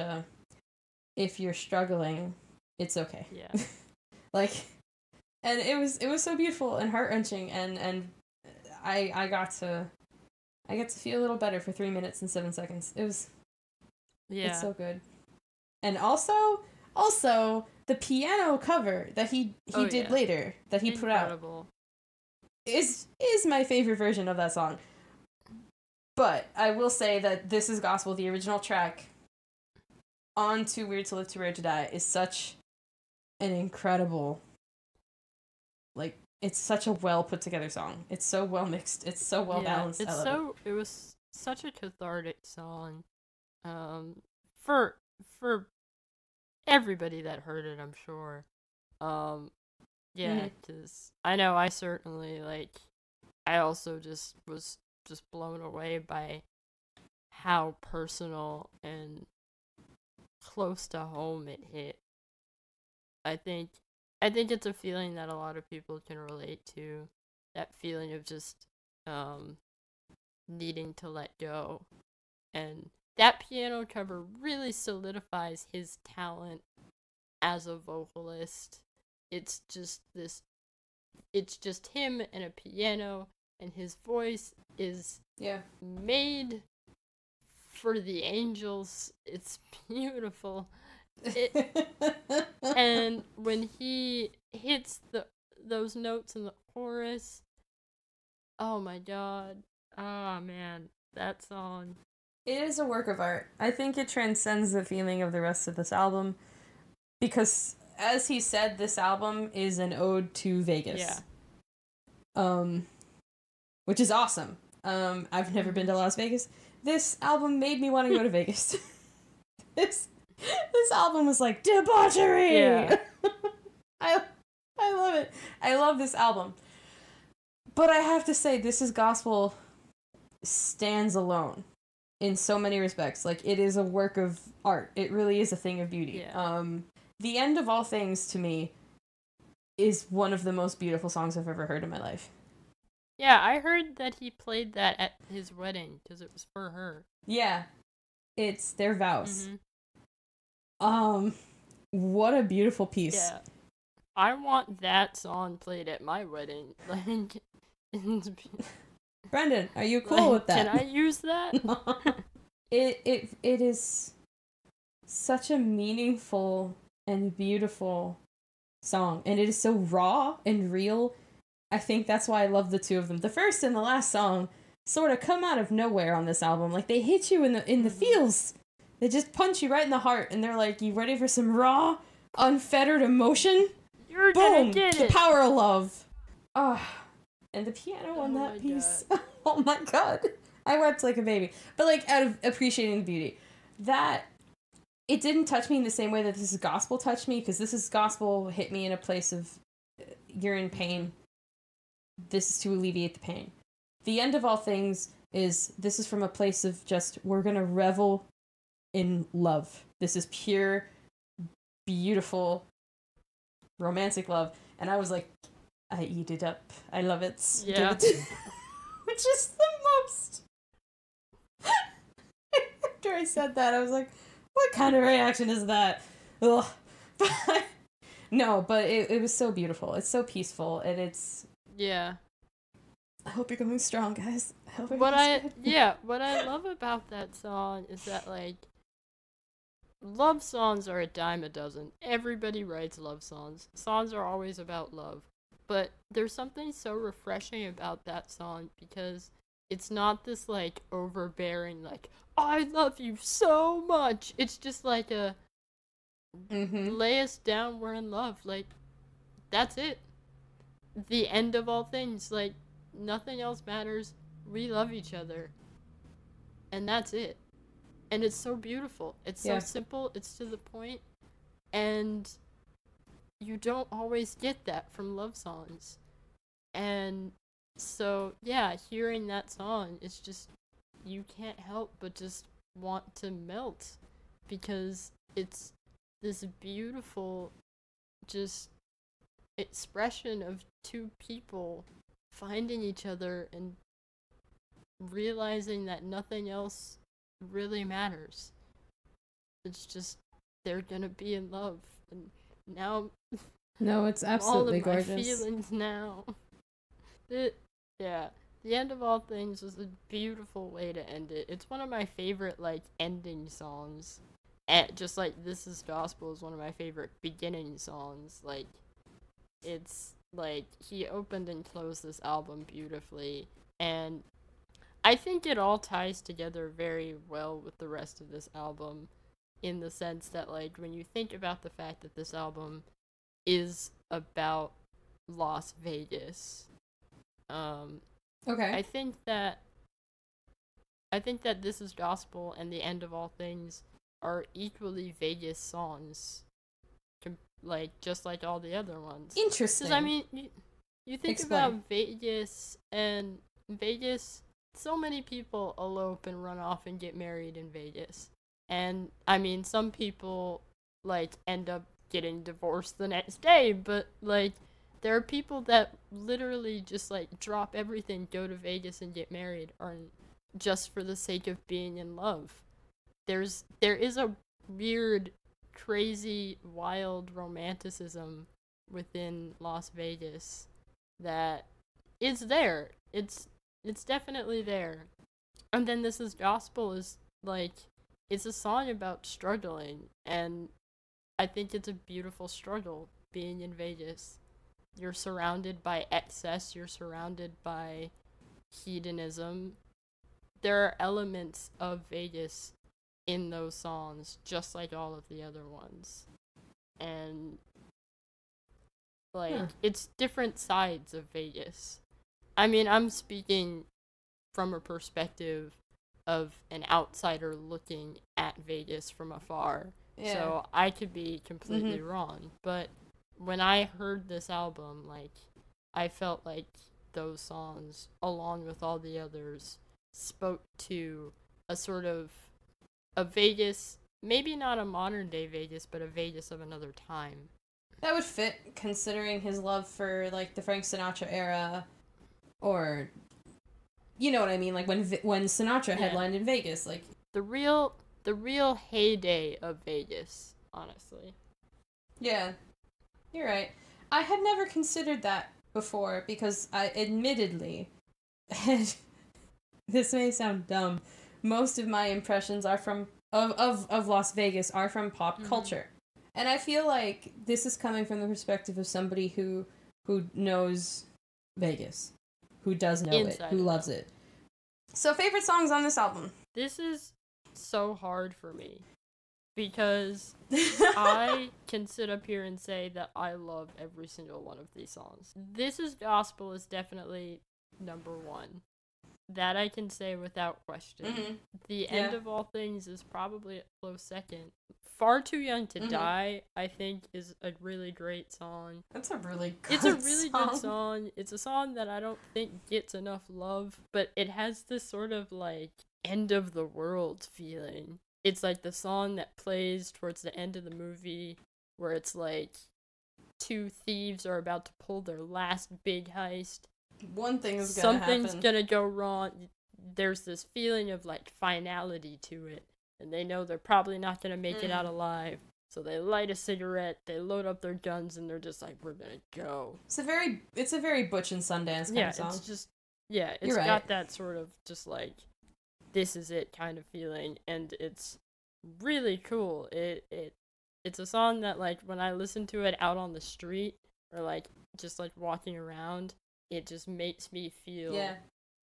if you're struggling, it's okay. Yeah. Like, And it was so beautiful and heart-wrenching, and I got to feel a little better for 3 minutes and 7 seconds. It's so good. And also the piano cover that he did later, that he put out, is my favorite version of that song. But I will say that This Is Gospel, the original track, on Too Weird to Live, Too Rare to Die, is such an incredible, like, it's such a well put together song. It's so well mixed. It's so well balanced. It was such a cathartic song, for everybody that heard it, I'm sure. Because I know I certainly, like, I also just was just blown away by how personal and close to home it hit. I think it's a feeling that a lot of people can relate to, that feeling of just needing to let go. And that piano cover really solidifies his talent as a vocalist. It's just him and a piano, and his voice is made for the angels. It's beautiful. And when he hits those notes in the chorus, oh my god. Oh man, that song. It is a work of art. I think it transcends the feeling of the rest of this album, because, as he said, this album is an ode to Vegas. Yeah. Which is awesome. I've never been to Las Vegas. This album made me want to go to Vegas. This album was like debauchery. Yeah. I love it. I love this album. But I have to say, This Is Gospel stands alone in so many respects. Like, it is a work of art. It really is a thing of beauty. Yeah. The End of All Things, to me, is one of the most beautiful songs I've ever heard in my life. Yeah, I heard that he played that at his wedding because it was for her. Yeah, it's their vows. Mm-hmm. What a beautiful piece. Yeah, I want that song played at my wedding. Like, Brendon, are you cool with that? Can I use that? It is such a meaningful and beautiful song, and it is so raw and real. I think that's why I love the two of them. The first and the last song sort of come out of nowhere on this album. Like, they hit you in the feels. They just punch you right in the heart, and they're like, you ready for some raw, unfettered emotion? You're Boom! Gonna get the it. Power of love. And the piano on that piece. Oh my god. I wept like a baby. But, like, out of appreciating the beauty. That, it didn't touch me in the same way that This Is Gospel touched me, because This Is Gospel hit me in a place of, you're in pain. This is to alleviate the pain. The End of All Things this is from a place of just, we're gonna revel in love. This is pure, beautiful, romantic love. And I was like, I eat it up. I love it. Yeah. Which is the most... After I said that, I was like, what kind of reaction is that? Ugh. But it was so beautiful. It's so peaceful, and it's... Yeah. I hope you're going strong, guys. What I love about that song is that, like, love songs are a dime a dozen. Everybody writes love songs. Songs are always about love. But there's something so refreshing about that song, because it's not this, like, overbearing, like, I love you so much. It's just like a lay us down, we're in love. Like, that's it. The end of all things. Like, nothing else matters. We love each other. And that's it. And it's so beautiful. It's so simple. It's to the point. And you don't always get that from love songs. And so, yeah, hearing that song, it's just, you can't help but just want to melt. Because it's this beautiful, just expression of two people finding each other and realizing that nothing else really matters. It's just, they're gonna be in love. And now No, it's absolutely all of gorgeous. my feelings now. Yeah. The End of All Things was a beautiful way to end it. It's one of my favorite, like, ending songs. And just like This Is Gospel is one of my favorite beginning songs. Like, it's, like, he opened and closed this album beautifully. And I think it all ties together very well with the rest of this album. In the sense that, like, when you think about the fact that this album is about Las Vegas, Okay. I think that This Is Gospel and The End of All Things are equally Vegas songs, like just like all the other ones. Interesting. Because I mean, you think about Vegas, and Vegas, so many people elope and run off and get married in Vegas, and I mean, some people like end up getting divorced the next day, but like there are people that literally just like drop everything, go to Vegas and get married, or just for the sake of being in love. There is a weird, crazy, wild romanticism within Las Vegas that is there. It's definitely there. And then This Is Gospel is like, it's a song about struggling, and I think it's a beautiful struggle being in Vegas. You're surrounded by excess, you're surrounded by hedonism. There are elements of Vegas in those songs, just like all of the other ones. And, like, it's different sides of Vegas. I mean, I'm speaking from a perspective of an outsider looking at Vegas from afar. Yeah. So I could be completely wrong. But when I heard this album, like, I felt like those songs, along with all the others, spoke to a sort of a Vegas, maybe not a modern day Vegas, but a Vegas of another time. That would fit, considering his love for, like, the Frank Sinatra era, or, you know what I mean, like when Sinatra headlined in Vegas, like the real heyday of Vegas, honestly. Yeah, you're right. I had never considered that before, because I admittedly, this may sound dumb, most of my impressions are from of Las Vegas are from pop culture. And I feel like this is coming from the perspective of somebody who knows Vegas, who does know it, who loves it. So, favorite songs on this album? This is so hard for me, because I can sit up here and say that I love every single one of these songs. This Is Gospel is definitely number one. That I can say without question. The End of All Things is probably a close second. Far Too Young to Die, I think, is a really great song. That's a really good It's a really good song. It's a song that I don't think gets enough love, but it has this sort of, like, end of the world feeling. It's like the song that plays towards the end of the movie, where it's like two thieves are about to pull their last big heist. One thing is gonna happen. Something's gonna go wrong. There's this feeling of, like, finality to it, and they know they're probably not gonna make it out alive. So they light a cigarette, they load up their guns, and they're just like, we're gonna go. It's a very Butch and Sundance kind of song. It's got that sort of just like, this is it kind of feeling, and it's really cool. It's a song that, like, when I listen to it out on the street, or, like, just, like, walking around, it just makes me feel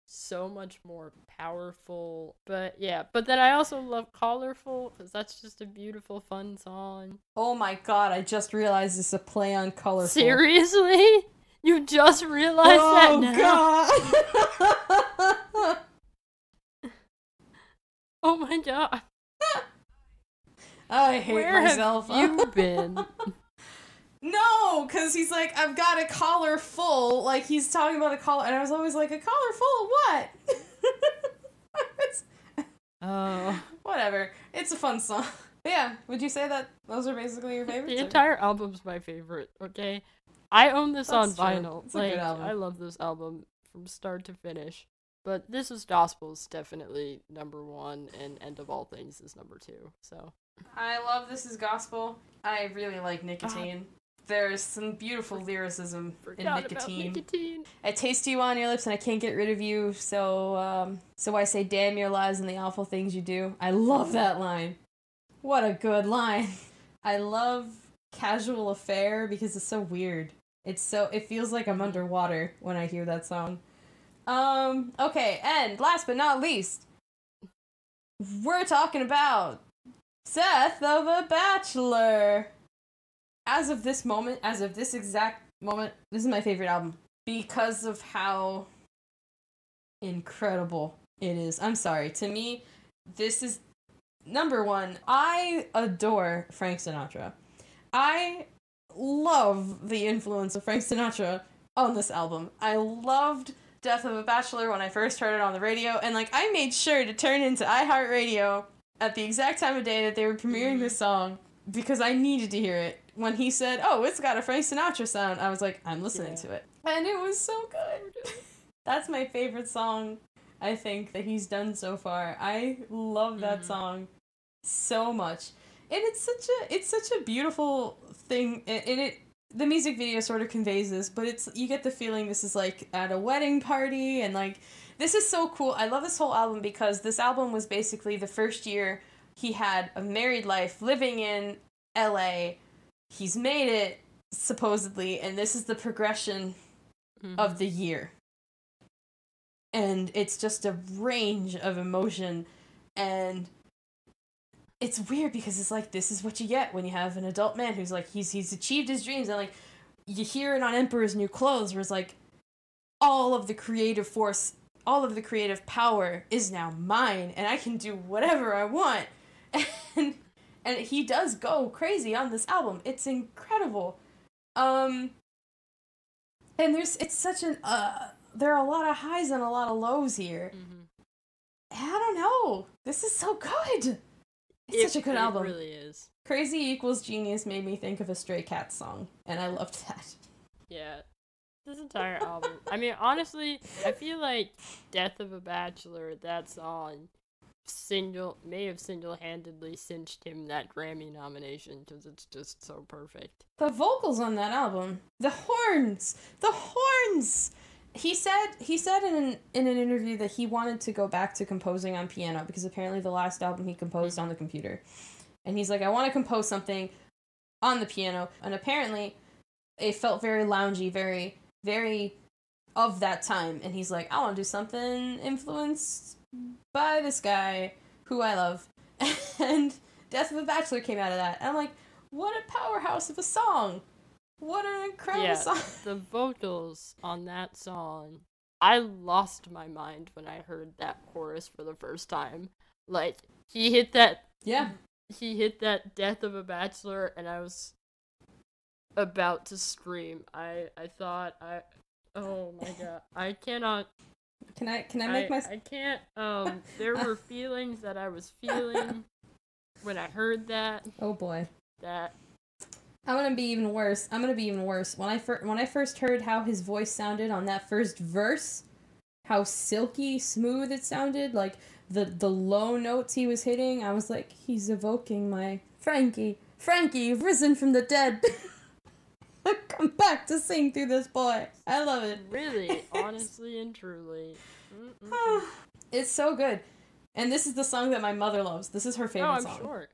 so much more powerful. But then I also love Colorful, because that's just a beautiful, fun song. Oh my god, I just realized it's a play on Colorful. Seriously? You just realized that now? Oh god! Oh my god. I hate myself. Where have you been? No, because he's like, I've got a collar full. Like, he's talking about a collar, and I was always like, a collar full of what? Oh. Whatever. It's a fun song. But yeah, would you say that those are basically your favorites? The entire album's my favorite, okay? I own this on vinyl. It's a good album. I love this album from start to finish. But This Is Gospel is definitely number one, and End of All Things is number two, so. I love This Is Gospel. I really like Nicotine. There's some beautiful lyricism in Forgot nicotine. about nicotine. I taste you on your lips and I can't get rid of you, so I say damn your lies and the awful things you do. I love that line. What a good line. I love Casual Affair because it's so weird. It feels like I'm underwater when I hear that song. Okay, and last but not least, we're talking about Death of a Bachelor. As of this exact moment, this is my favorite album because of how incredible it is. I'm sorry. To me, this is number one. I adore Frank Sinatra. I love the influence of Frank Sinatra on this album. I loved Death of a Bachelor when I first heard it on the radio, and like I made sure to turn into iHeartRadio at the exact time of day that they were premiering this song because I needed to hear it. When he said, "Oh, it's got a Frank Sinatra sound," I was like, "I'm listening to it," and it was so good. That's my favorite song, I think, that he's done so far. I love that song so much, and it's such a beautiful thing. The music video sort of conveys this, but you get the feeling this is like at a wedding party, and like this is so cool. I love this whole album because this album was basically the first year he had a married life living in LA. He's made it, supposedly, and this is the progression of the year. And it's just a range of emotion, and it's weird because it's like, this is what you get when you have an adult man who's like, he's achieved his dreams, and like, you hear it on Emperor's New Clothes, where it's like, all of the creative force, all of the creative power is now mine, and I can do whatever I want. And he does go crazy on this album. It's incredible. And there are a lot of highs and a lot of lows here. I don't know. This is so good. It's such a good album. It really is. Crazy Equals Genius made me think of a Stray Cats song, and I loved that. Yeah. This entire album. I mean, honestly, I feel like Death of a Bachelor, that song, may have single-handedly cinched him that Grammy nomination because it's just so perfect. The vocals on that album, the horns. He said in an interview that he wanted to go back to composing on piano because apparently the last album he composed on the computer, and he's like, I want to compose something on the piano, and apparently it felt very loungy, very, very of that time, and he's like, I want to do something influenced by this guy who I love. And Death of a Bachelor came out of that. And I'm like, what a powerhouse of a song. What an incredible song. The vocals on that song, I lost my mind when I heard that chorus for the first time. Like, he hit that Death of a Bachelor, and I was about to scream. I thought, oh my god, I cannot. Can I make my... I can't, there were feelings that I was feeling when I heard that. Oh boy. That... I'm gonna be even worse. When I first heard how his voice sounded on that first verse, how silky smooth it sounded, like the low notes he was hitting, I was like, he's evoking my Frankie, you've risen from the dead. Come back to sing through this boy. I love it. Really, honestly and truly. It's so good. And this is the song that my mother loves. This is her favorite song. Sure.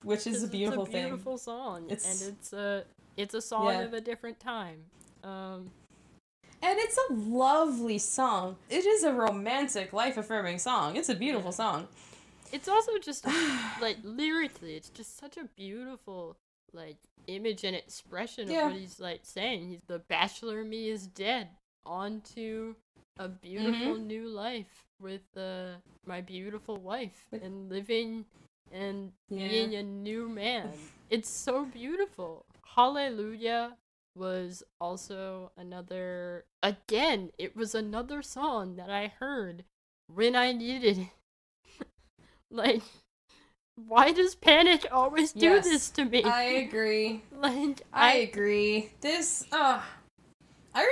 Which is a beautiful thing. It's a beautiful song. It's a song of a different time. And it's a lovely song. It is a romantic, life-affirming song. It's a beautiful song. It's also just, like, lyrically, it's just such a beautiful, like, image and expression of what he's, like, saying. The bachelor me is dead. On to a beautiful new life with my beautiful wife and living and being a new man. It's so beautiful. Hallelujah was also it was another song that I heard when I needed it. Like, why does Panic always do this to me? I agree. Like, I agree. I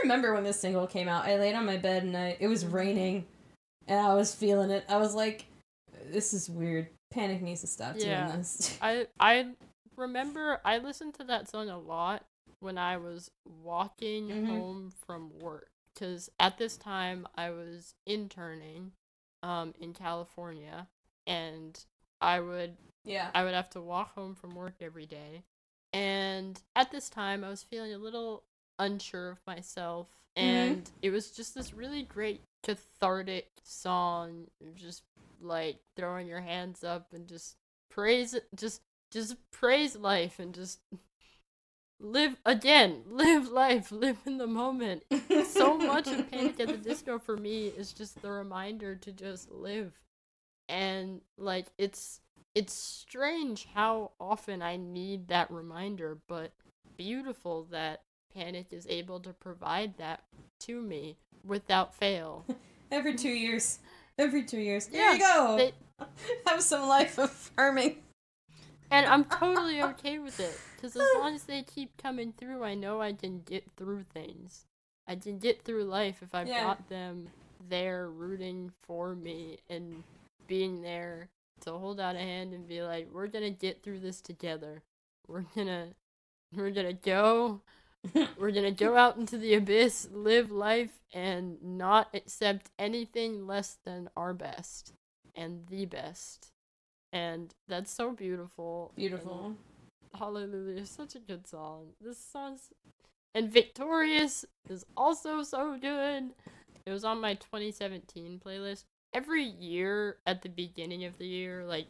remember when this single came out. I laid on my bed and it was raining, and I was feeling it. I was like, this is weird. Panic needs to stop doing this. I remember I listened to that song a lot when I was walking home from work. Because at this time, I was interning in California, and I would have to walk home from work every day. And at this time, I was feeling a little unsure of myself, and it was just this really great cathartic song, just like throwing your hands up and just praise life and just live life, live in the moment. So much of Panic at the Disco for me is just the reminder to just live. And like it's strange how often I need that reminder, but beautiful that Panic is able to provide that to me without fail. Every 2 years. There you go. Have some life affirming. And I'm totally okay with it, because as long as they keep coming through, I know I can get through things. I can get through life if I've got them there rooting for me and being there to hold out a hand and be like, we're gonna get through this together. We're gonna go out into the abyss, live life, and not accept anything less than our best and the best. And that's so beautiful. Beautiful. And Hallelujah is such a good song. This song's... And Victorious is also so good. It was on my 2017 playlist. Every year at the beginning of the year, like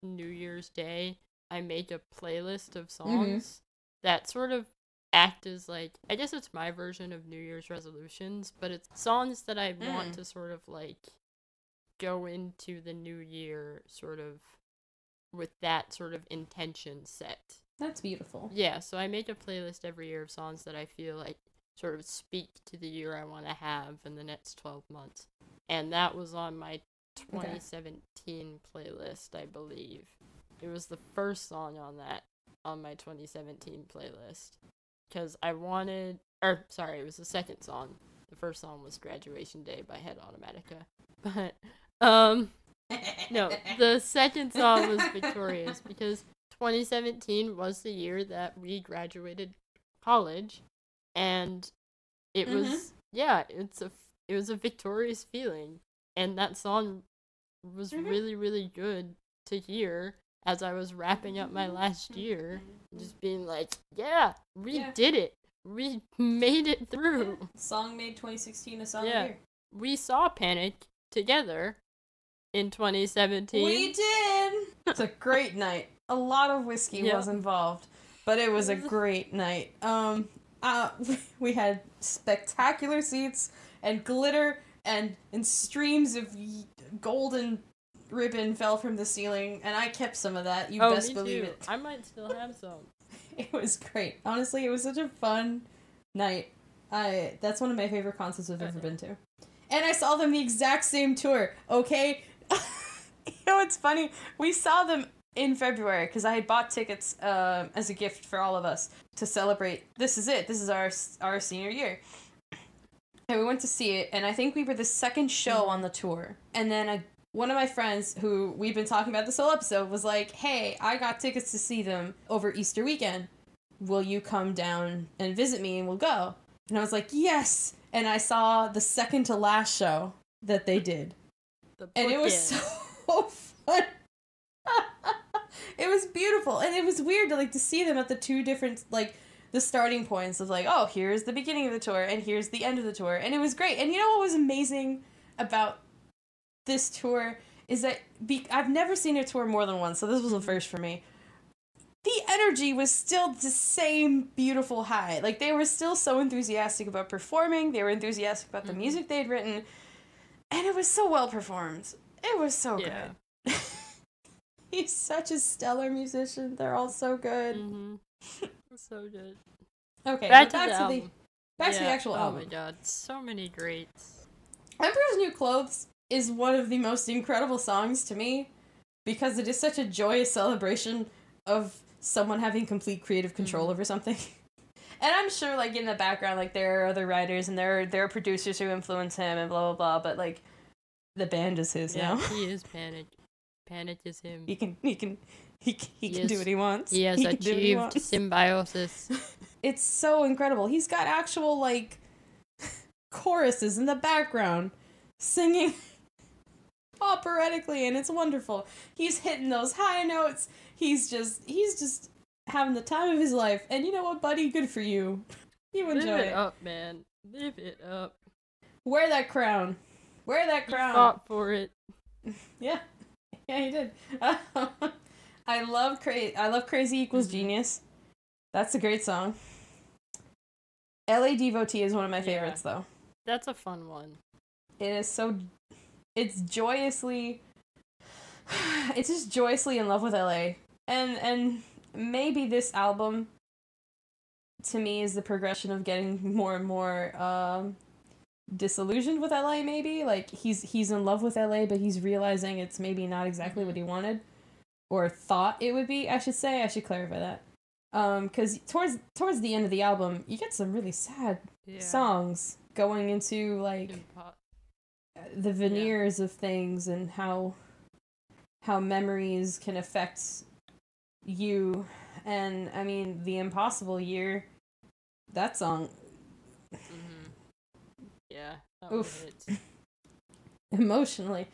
New Year's Day, I make a playlist of songs that sort of act as like, I guess it's my version of New Year's resolutions, but it's songs that I want to sort of like go into the new year sort of with that sort of intention set. That's beautiful. Yeah, so I make a playlist every year of songs that I feel like sort of speak to the year I want to have in the next 12 months. And that was on my 2017 playlist, I believe. It was the first song on my 2017 playlist. Because I wanted... it was the second song. The first song was Graduation Day by Head Automatica. But, no, the second song was Victorious, because 2017 was the year that we graduated college, and it was, it was a victorious feeling, and that song was really, really good to hear as I was wrapping up my last year, just being like, we did it. We made it through. Song made 2016 a song of the year. We saw Panic together in 2017. We did! It's a great night. A lot of whiskey was involved, but it was a great night. We had spectacular seats and glitter and streams of golden ribbon fell from the ceiling, and I kept some of that. You best believe it. I might still have some. It was great. Honestly, it was such a fun night. That's one of my favorite concerts I've ever been to. And I saw them the exact same tour, okay? You know what's funny? We saw them in February, because I had bought tickets as a gift for all of us to celebrate. This is it. This is our senior year. And we went to see it, and I think we were the second show on the tour. And then one of my friends, who we've been talking about this whole episode, was like, hey, I got tickets to see them over Easter weekend. Will you come down and visit me and we'll go? And I was like, yes! And I saw the second to last show that they did. And it was so fun. It was beautiful. And it was weird to see them at the two different, the starting points of oh, here's the beginning of the tour and here's the end of the tour. And it was great. And you know what was amazing about this tour is that I've never seen a tour more than once, so this was a first for me. The energy was still the same beautiful high. They were still so enthusiastic about performing. They were enthusiastic about the music they'd written. And it was so well performed. It was so good. He's such a stellar musician. They're all so good. So good. Okay, back to the actual album. Oh my god, so many greats. Emperor's New Clothes is one of the most incredible songs to me, because it is such a joyous celebration of someone having complete creative control over something. And I'm sure, in the background, there are other writers and there are producers who influence him and blah, blah, blah, but, the band is his now. He is Panic. Panic is him. He can do what he wants. He has achieved symbiosis It's so incredible. He's got actual, like, choruses in the background singing operatically, and it's wonderful. He's hitting those high notes. He's just having the time of his life. And you know what, buddy? Good for you. You enjoy Live it up, man. Live it up. Wear that crown. Wear that crown. You fought for it. Yeah. Yeah, he did. I love Crazy Equals Genius. That's a great song. LA Devotee is one of my favorites, though. That's a fun one. It is so... It's joyously... It's just joyously in love with LA. And maybe this album, to me, is the progression of getting more and more disillusioned with LA, maybe. Like, he's in love with LA, but he's realizing it's maybe not exactly what he wanted. Or thought it would be, I should say. I should clarify that. Because towards the end of the album, you get some really sad songs going into, like, the veneers of things and how memories can affect you. And, I mean, The Impossible Year, that song... Yeah. Oof. Emotionally.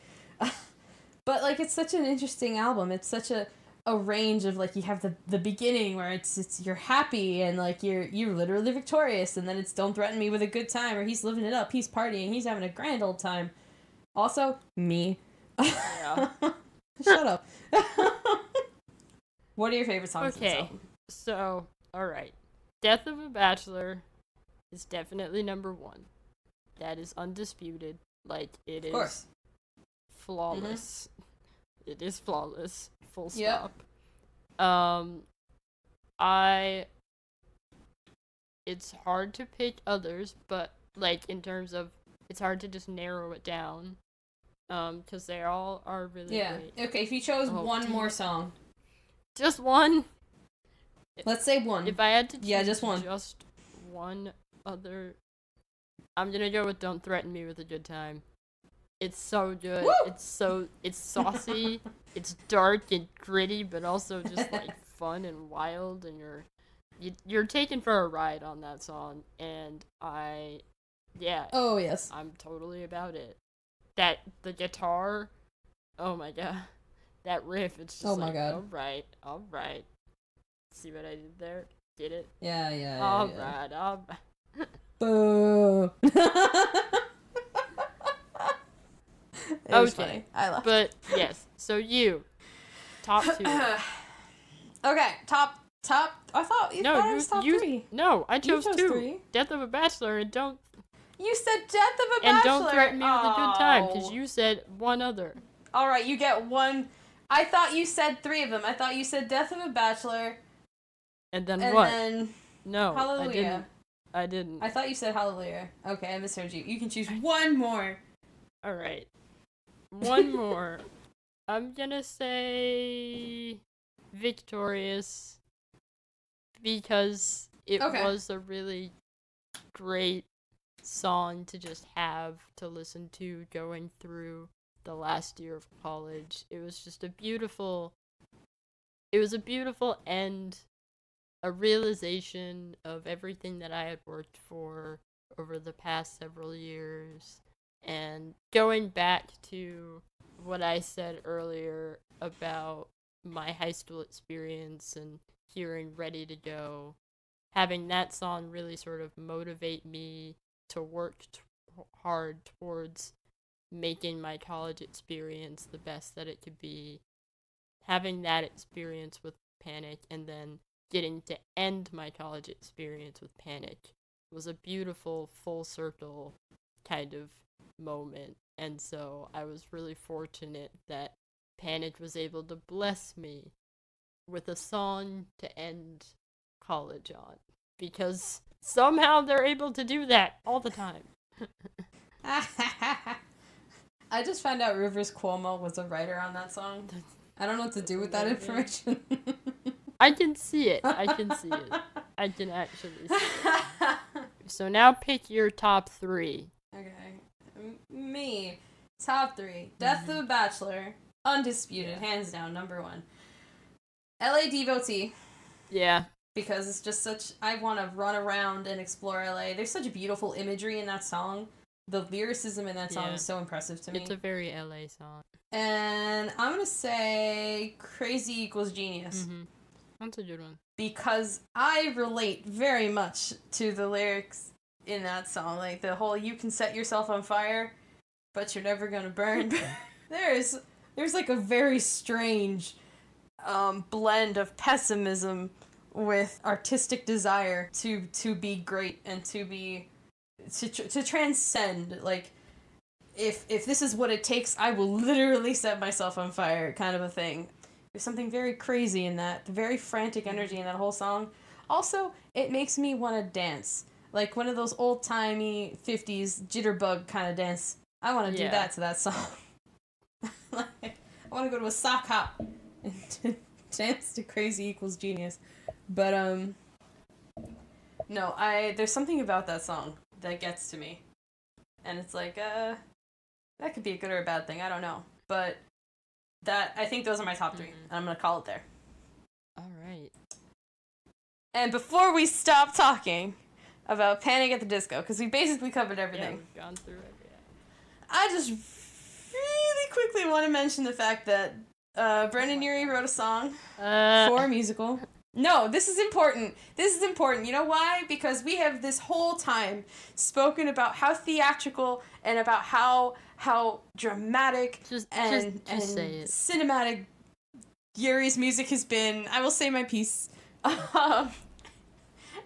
But, like, it's such an interesting album. It's such a range of, like, you have the beginning where it's you're happy and, like, you're literally victorious, and then it's Don't Threaten Me with a Good Time, or he's living it up, he's partying, he's having a grand old time. Also, me. Yeah. Shut up. What are your favorite songs? Okay, so, alright. Death of a Bachelor is definitely number 1. That is undisputed. Like, it is flawless. Mm-hmm. It is flawless. Full stop. It's hard to pick others, but, like, in terms of, it's hard to just narrow it down. Because they all are really great. Okay, if you chose one more song. Just one? Let's say one. If I had to choose just one. Just one other... I'm gonna go with Don't Threaten Me with a Good Time. It's so good. Woo! It's saucy, it's dark and gritty, but also just, like, fun and wild, and you're taken for a ride on that song, and oh yes, I'm totally about it. The guitar, oh my god, that riff, it's just my god. All right. See what I did there? Did it? Yeah. All right. Boo. Okay, funny. I laughed. But yes, so top 2. Okay, top. I thought it was top 3. No, I chose 2. 3. Death of a Bachelor and Don't. You said Death of a Bachelor. And Don't Threaten Me with a Good Time, because you said one other. All right, you get one. I thought you said 3 of them. I thought you said Death of a Bachelor. And then what? Then no, Hallelujah. I didn't. I thought you said Hallelujah. Okay, I misheard you. You can choose one more. All right. One more. I'm gonna say Victorious, because it was a really great song to just have to listen to going through the last year of college. It was just a beautiful end, a realization of everything that I had worked for over the past several years. And going back to what I said earlier about my high school experience and hearing Ready to Go, having that song really sort of motivate me to work hard towards making my college experience the best that it could be. Having that experience with Panic and then getting to end my college experience with Panic was a beautiful full circle kind of moment, and so I was really fortunate that Panic was able to bless me with a song to end college on, because somehow they're able to do that all the time. I just found out Rivers Cuomo was a writer on that song. I don't know what to do with that information. I can see it. I can actually see it. So now pick your top 3. Okay. Me. Top 3. Death of a Bachelor. Undisputed. Hands down. Number 1. LA Devotee. Yeah. because it's just I want to run around and explore LA. There's such beautiful imagery in that song. The lyricism in that song is so impressive to me. It's a very LA song. And I'm going to say Crazy Equals Genius. Mm-hmm. That's a good one. Because I relate very much to the lyrics in that song. Like, the whole, you can set yourself on fire, but you're never gonna burn. There's like a very strange blend of pessimism with artistic desire to be great and to transcend. Like, if this is what it takes, I will literally set myself on fire, kind of a thing. There's something very crazy in that, the very frantic energy in that whole song. Also, it makes me want to dance. Like one of those old-timey 50s jitterbug kind of dance. I want to do that to that song. Like, I want to go to a sock hop and dance to Crazy Equals Genius. But, no, there's something about that song that gets to me. And it's like, that could be a good or a bad thing, I don't know. But I think those are my top three, and I'm gonna call it there. All right. And before we stop talking about Panic at the Disco, because we basically covered everything. Yeah, we've gone through it, I just really quickly want to mention the fact that Brendon Urie wrote a song for a musical. No, this is important. This is important. You know why? Because we have this whole time spoken about how theatrical and about how dramatic and cinematic Urie's music has been. I will say my piece.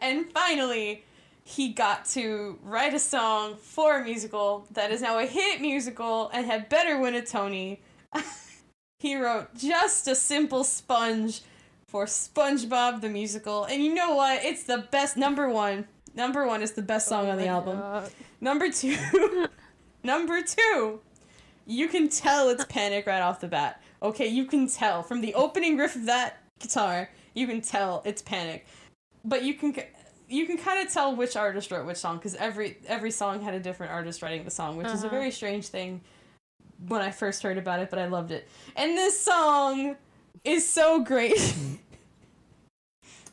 And finally, he got to write a song for a musical that is now a hit musical and had better win a Tony. He wrote Just a Simple Sponge for SpongeBob the Musical. And you know what? It's the best. Number one is the best song on the album. God. Number two, you can tell it's Panic right off the bat. Okay, you can tell. From the opening riff of that guitar, you can tell it's Panic. But you can kind of tell which artist wrote which song, because every song had a different artist writing the song, which is a very strange thing when I first heard about it, but I loved it. And this song is so great.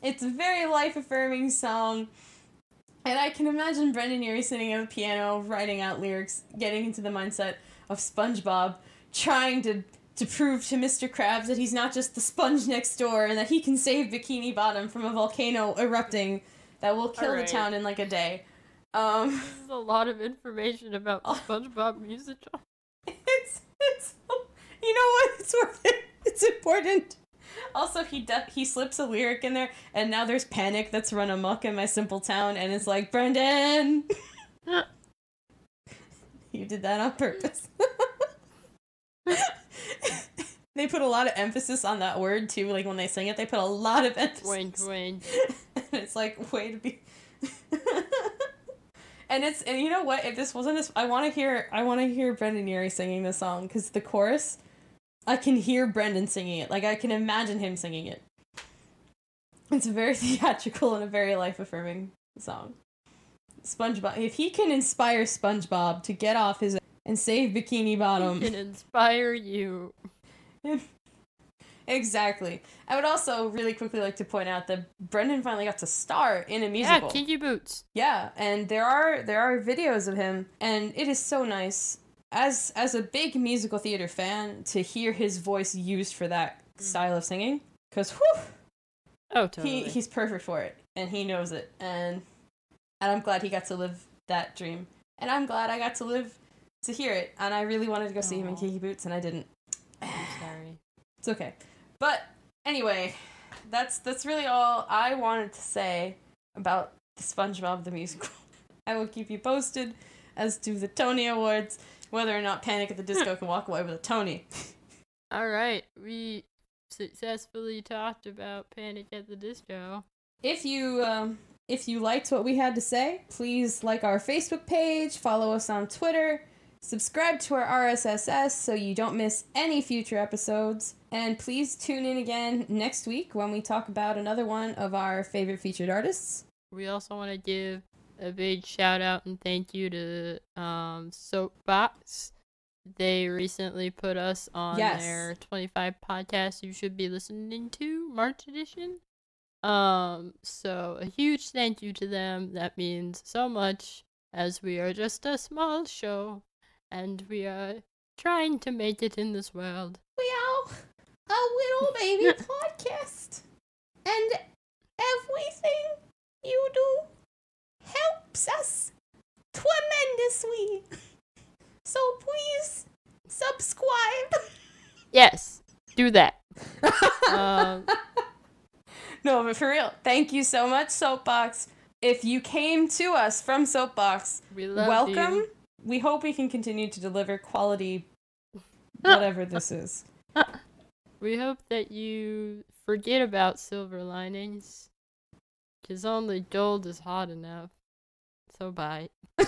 It's a very life-affirming song. And I can imagine Brendon Urie sitting at the piano, writing out lyrics, getting into the mindset of SpongeBob, trying to prove to Mr. Krabs that he's not just the sponge next door and that he can save Bikini Bottom from a volcano erupting that will kill the town in like a day. This is a lot of information about the SpongeBob musical. It's you know what? It's worth it. It's important. Also, he slips a lyric in there, and now there's panic that's run amok in my simple town, and it's like, Brendon! You did that on purpose. They put a lot of emphasis on that word, too. Like, when they sing it, they put a lot of emphasis. Wink. And it's like, way to be... And you know what? If this wasn't this, I want to hear Brendon Urie singing this song, because the chorus, I can hear Brendon singing it. Like, I can imagine him singing it. It's a very theatrical and a very life-affirming song. SpongeBob, if he can inspire SpongeBob to get off his and save Bikini Bottom, he can inspire you. Exactly. I would also really quickly like to point out that Brendon finally got to star in a musical. Yeah, Kinky Boots. Yeah, and there are videos of him, and it is so nice as a big musical theater fan to hear his voice used for that style of singing, because totally. He's perfect for it, and he knows it, and I'm glad he got to live that dream, and I'm glad I got to live to hear it, and I really wanted to go see him in Kinky Boots, and I didn't. I'm sorry. It's okay. But anyway, that's really all I wanted to say about the SpongeBob the Musical. I will keep you posted as to the Tony Awards, whether or not Panic at the Disco can walk away with a Tony. All right, we successfully talked about Panic at the Disco. If you liked what we had to say, please like our Facebook page, follow us on Twitter, subscribe to our RSS so you don't miss any future episodes, and please tune in again next week when we talk about another one of our favorite featured artists. We also want to give a big shout out and thank you to Soapbox. They recently put us on their 25 podcasts you should be listening to, March edition. So a huge thank you to them. That means so much, as we are just a small show, and we are trying to make it in this world. We are a little baby podcast, and everything you do helps us tremendously. So please subscribe. Yes, do that. No, but for real, thank you so much, Soapbox. If you came to us from Soapbox, We love welcome. you. We hope we can continue to deliver quality, whatever this is. We hope that you forget about silver linings, because only gold is hot enough. So bye. Bye!